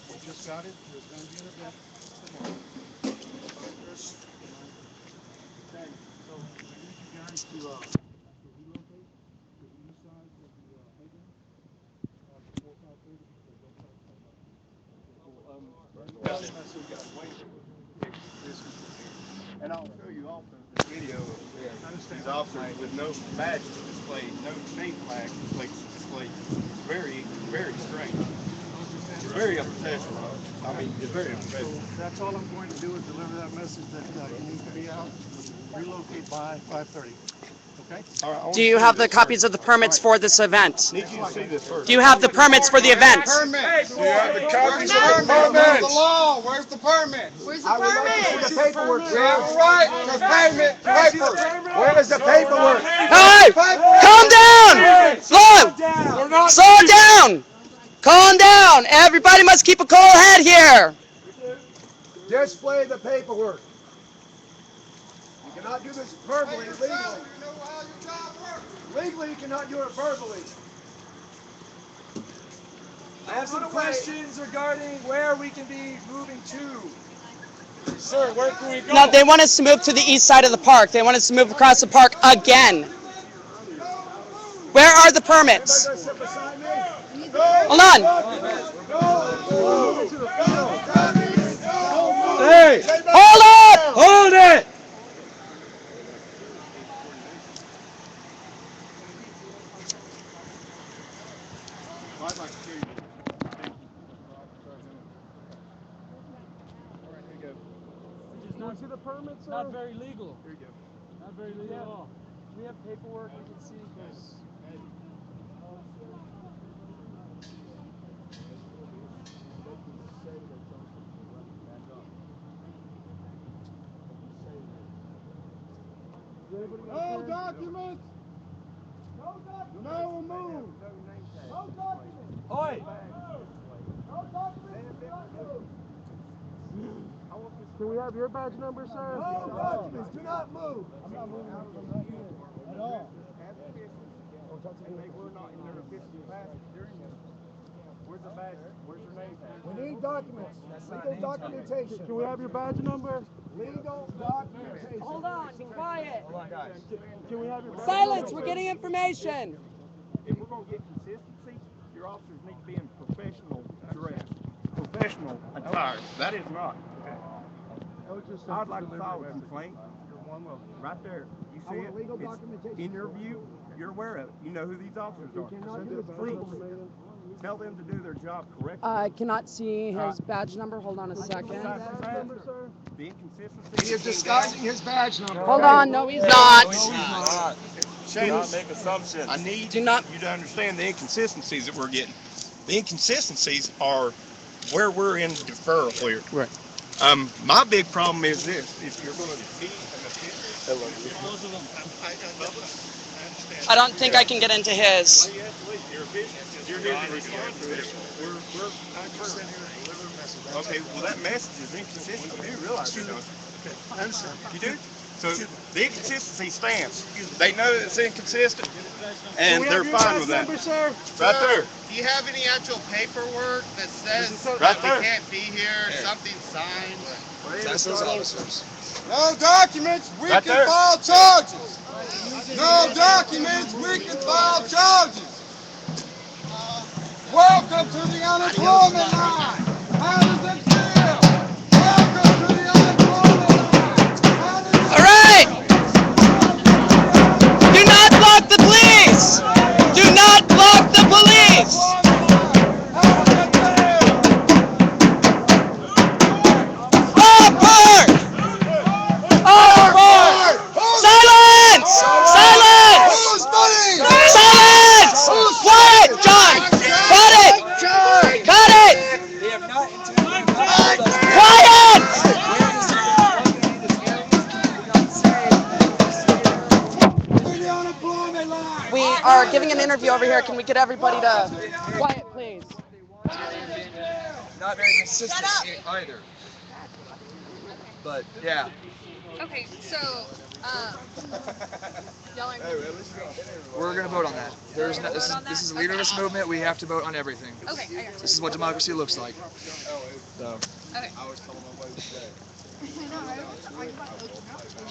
We just got it. There's going to be an event tomorrow. Okay, so we need you guys to relocate to the east side of the playground before 5:30 because they'll start stuff up. And I'll show you also this video of these officers with no badges displayed, no state flag displayed. It's very, very strange. It's very unprofessional. I mean, it's very unprofessional. So that's all I'm going to do is deliver that message that you need to be out, relocate by 5:30. Okay? Do you have the copies of the permits for this event? Need you to see this first. Do you have the permits for the event? Permits. Do you have the copies of the permits? Where's the law? Where's the permit? Where's the permit? The paperwork. We have a right to payment papers. Where is the paperwork? Hey! Calm down! Slow down! Calm down! Everybody must keep a cool head here! Display the paperwork. You cannot do this verbally, legally. Legally, you cannot do it verbally. I have some questions regarding where we can be moving to. Sir, where can we go? No, they want us to move to the east side of the park. They want us to move across the park again. Where are the permits? Hold on. Hey! Hold up! Hold it! I'd like to see you. Not see the permits, not very legal. Here you go. Not very legal at all. Do we have paperwork we can see? Because No documents! No documents! No move! No documents! Oi! No documents! Can we have your badge number, sir? No documents! Do not move! I'm not moving at all. We're not in their official capacity during this. Where's the badge? Where's your name tag? We need documents. Legal documentation. Can we have your badge number? Legal documentation. Hold on, be quiet. Can we have your badge Silence, number? we're getting information. If we're going to get consistency, your officers need to be in professional dress, professional attire. That is not. I'd like to file a complaint. Right there. You see it? legal It's documentation. in your view. You're aware of it. You know who these officers are. Please tell them to do their job correctly. I cannot see his badge number. Hold on a second. The inconsistency. He is disguising his badge number. Hold on, no he's not. Shane, make assumptions. I need Do not- you to understand the inconsistencies that we're getting. The inconsistencies are where we're in deferral here. Right. My big problem is this: if you're going to be an official, I don't think I can get into his. you're here to respond to it. We're 9% here to deliver a message. Okay, well that message is inconsistent. You realize you don't. I understand. You do? So the inconsistency stands. They know it's inconsistent, and they're fine with that. Right there. Do you have any actual paperwork that says Right that there. we can't be here, something signed? That's those officers. No documents, we Right can there. file charges. No documents, we can file charges. Welcome to the unemployment line. How does it feel? Welcome to the unemployment line. How does it All right. Do not block the police. Do not block the police. All park. All park. Silence. Silence. Who's money? Silence. Quiet, John. Cut it. Cut it. They have not intended to hold us. Quiet. To the unemployment line. We are giving an interview over here. Can we get everybody to quiet, please? Not very consistent either. But yeah. Okay, so Y'all aren't Hey, at least you don't hit everybody. We're gonna vote on that. There's no, this is a leaderless movement. We have to vote on everything. Okay, I got This is what democracy looks like. So. Okay. I always tell them I'm like today.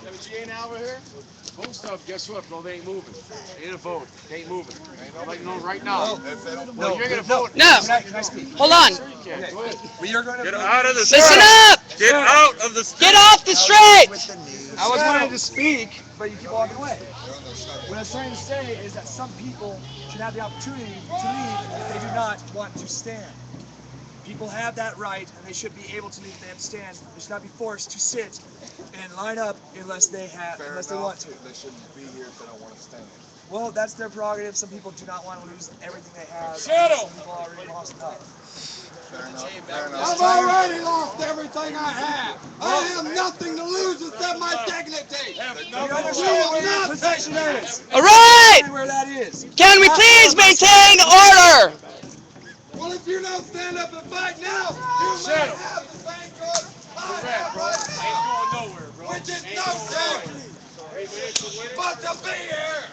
Have a GA now over here? Vote stuff, guess what, bro? They ain't moving. They ain't a vote. They ain't moving. I'm letting you know right now. Well, you're gonna vote. No. Can I speak? Hold on. Sure you can. Go ahead. We are going to Get vote. out of the Listen up. Get out of the Get off the streets. I was wanting to speak, but you keep walking away. What I was trying to say is that some people should have the opportunity to leave if they do not want to stand. People have that right, and they should be able to leave if they have to stand. They should not be forced to sit and line up unless they want to. They shouldn't be here if they don't want to stand. Well, that's their prerogative. Some people do not want to lose everything they have. Settle. Some people already lost enough. Fair enough. Fair enough. I've already lost everything I have. I have nothing to lose except my dignity. You understand where your position is. All right. Where that is. Can we please maintain order? Well, if you don't stand up and fight now, you might have the same good time right now, which is no dignity, but to be here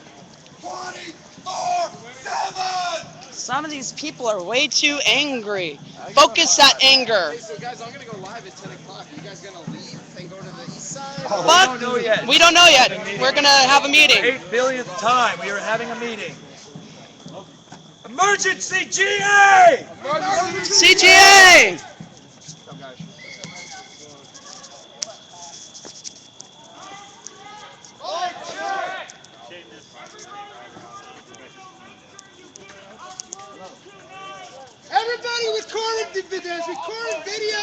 24/7. Some of these people are way too angry. Focus that anger. Hey, so guys, I'm gonna go live at 10 o'clock. Are you guys gonna leave and go to the east side? Oh, Fuck. we don't know yet. We don't know yet. We're gonna have a meeting. 8 billionth time, we are having a meeting. Emergency GA! CGA. Everybody recorded video.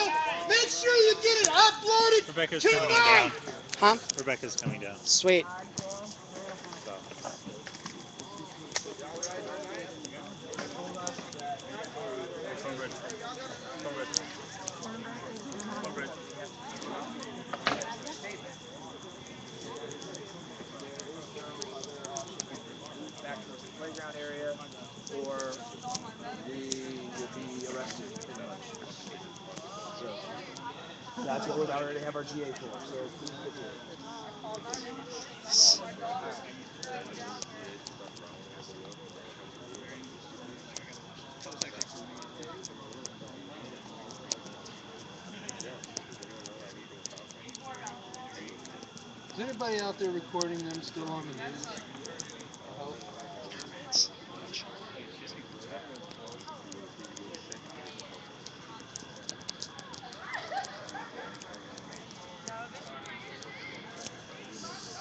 Make sure you get it uploaded Rebecca's tonight. Huh? Rebecca's coming down. Sweet. Back to the playground area, or we will be arrested. So that's what we already have our GA for. So please get here. Is anybody out there recording them still on the news?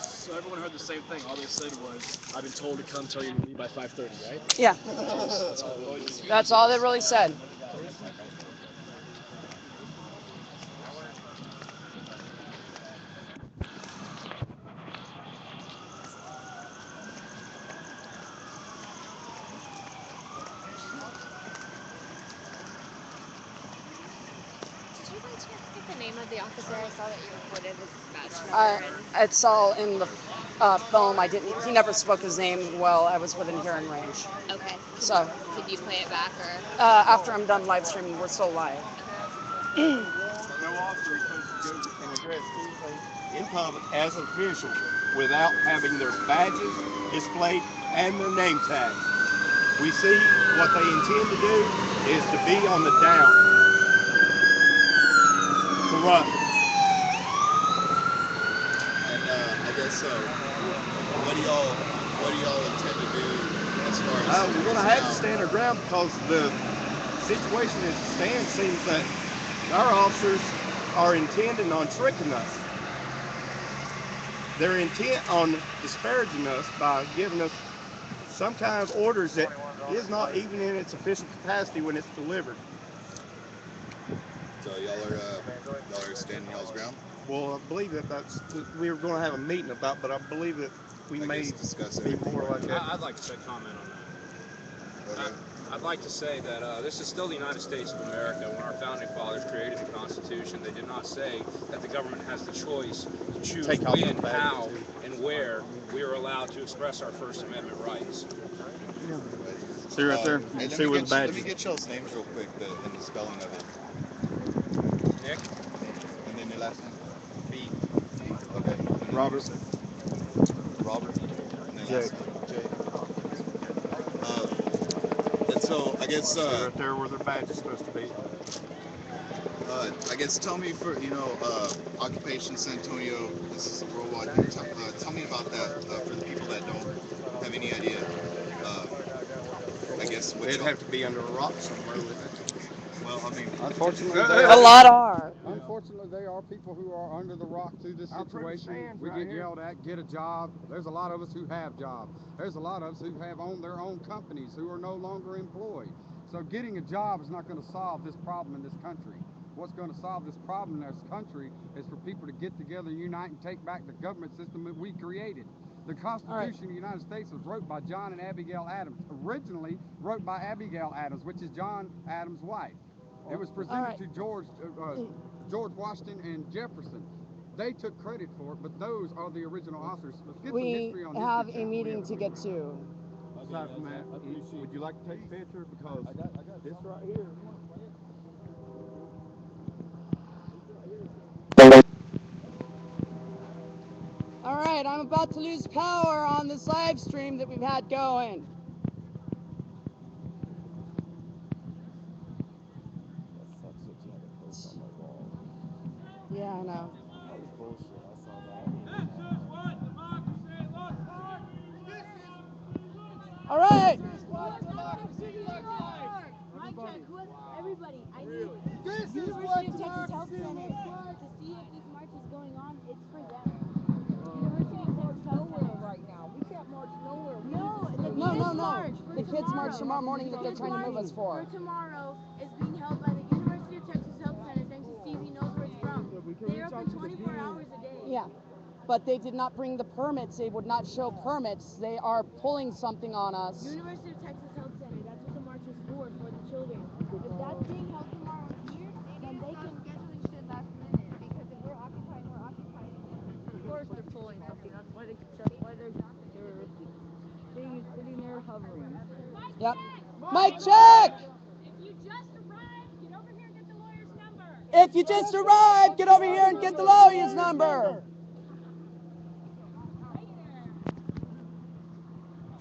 So everyone heard the same thing. All they said was, I've been told to come tell you to leave by 5:30, right? Yeah. That's all they really said. Did you by chance get the name of the officer? I saw that you recorded his badge number. It's all in the film. He never spoke his name well. I was within hearing range. Okay. So Could you play it back or? after I'm done live streaming, we're still live. No officer is supposed to go and address anything in public as an official without having their badges displayed and their name tags. We see what they intend to do is to be on the down. Corrupt. And I guess what do y'all intend to do as far as? We're going to have to stand our ground because the situation as it stands seems that our officers are intending on tricking us. They're intent on disparaging us by giving us some kind of orders that is not even in its official capacity when it's delivered. So y'all are standing y'all's ground? Well, I believe we were going to have a meeting about, but I believe that we may discuss be more like that. I'd like to comment on that. Okay. I'd like to say that this is still the United States of America. When our founding fathers created the Constitution, they did not say that the government has the choice to choose Take off when, the badges, how, too. and where we are allowed to express our First Amendment rights. See right there. Hey, You see where the badge let me is. get y'all's names real quick and the spelling of it. Nick? And then your last name? B. Okay. Robert. Robert. And then Jake. and so I guess right there where their badge is supposed to be. I guess tell me for Occupation San Antonio. This is a worldwide thing. Tell me about that for the people that don't have any idea. I guess what They'd y'all- have to be under a rock somewhere with it. Well, I mean, Unfortunately, A lot are. Unfortunately, they are people who are under the rock through this situation. We get yelled at, get a job. There's a lot of us who have jobs. There's a lot of us who have owned their own companies who are no longer employed. So getting a job is not going to solve this problem in this country. What's going to solve this problem in this country is for people to get together, unite, and take back the government system that we created. The Constitution of the United States was wrote by John and Abigail Adams. Originally wrote by Abigail Adams, which is John Adams' wife. It was presented to George Washington and Jefferson. They took credit for it, but those are the original authors. Let's get some We history on have history a channel. meeting to get to. Aside from that, would you like to take a picture? Because I got this right here. All right, I'm about to lose power on this live stream that we've had going. Yeah, I know. All right. Everybody, I need University of Texas Health Center to see if this march is going on. It's for them. University of Texas Health Center right now. We can't march nowhere. No. The kids march tomorrow morning that they're trying to move us for. For tomorrow is being held by the University of Texas Health Center. Thanks to Steve, he knows where it's from. They're open 24 hours a day. Yeah, but they did not bring the permits. They would not show permits. They are pulling something on us. University of Texas Health Center. That's what the march is for the children. If that's being held tomorrow here, then they can scheduling shit last minute because if we're occupying, we're occupying. Of course they're pulling something. That's why they're thing is sitting there hovering. Yep. Mic check! If you just arrived, get over here and get the lawyer's number. If you just arrived, get over here and get the lawyer's number.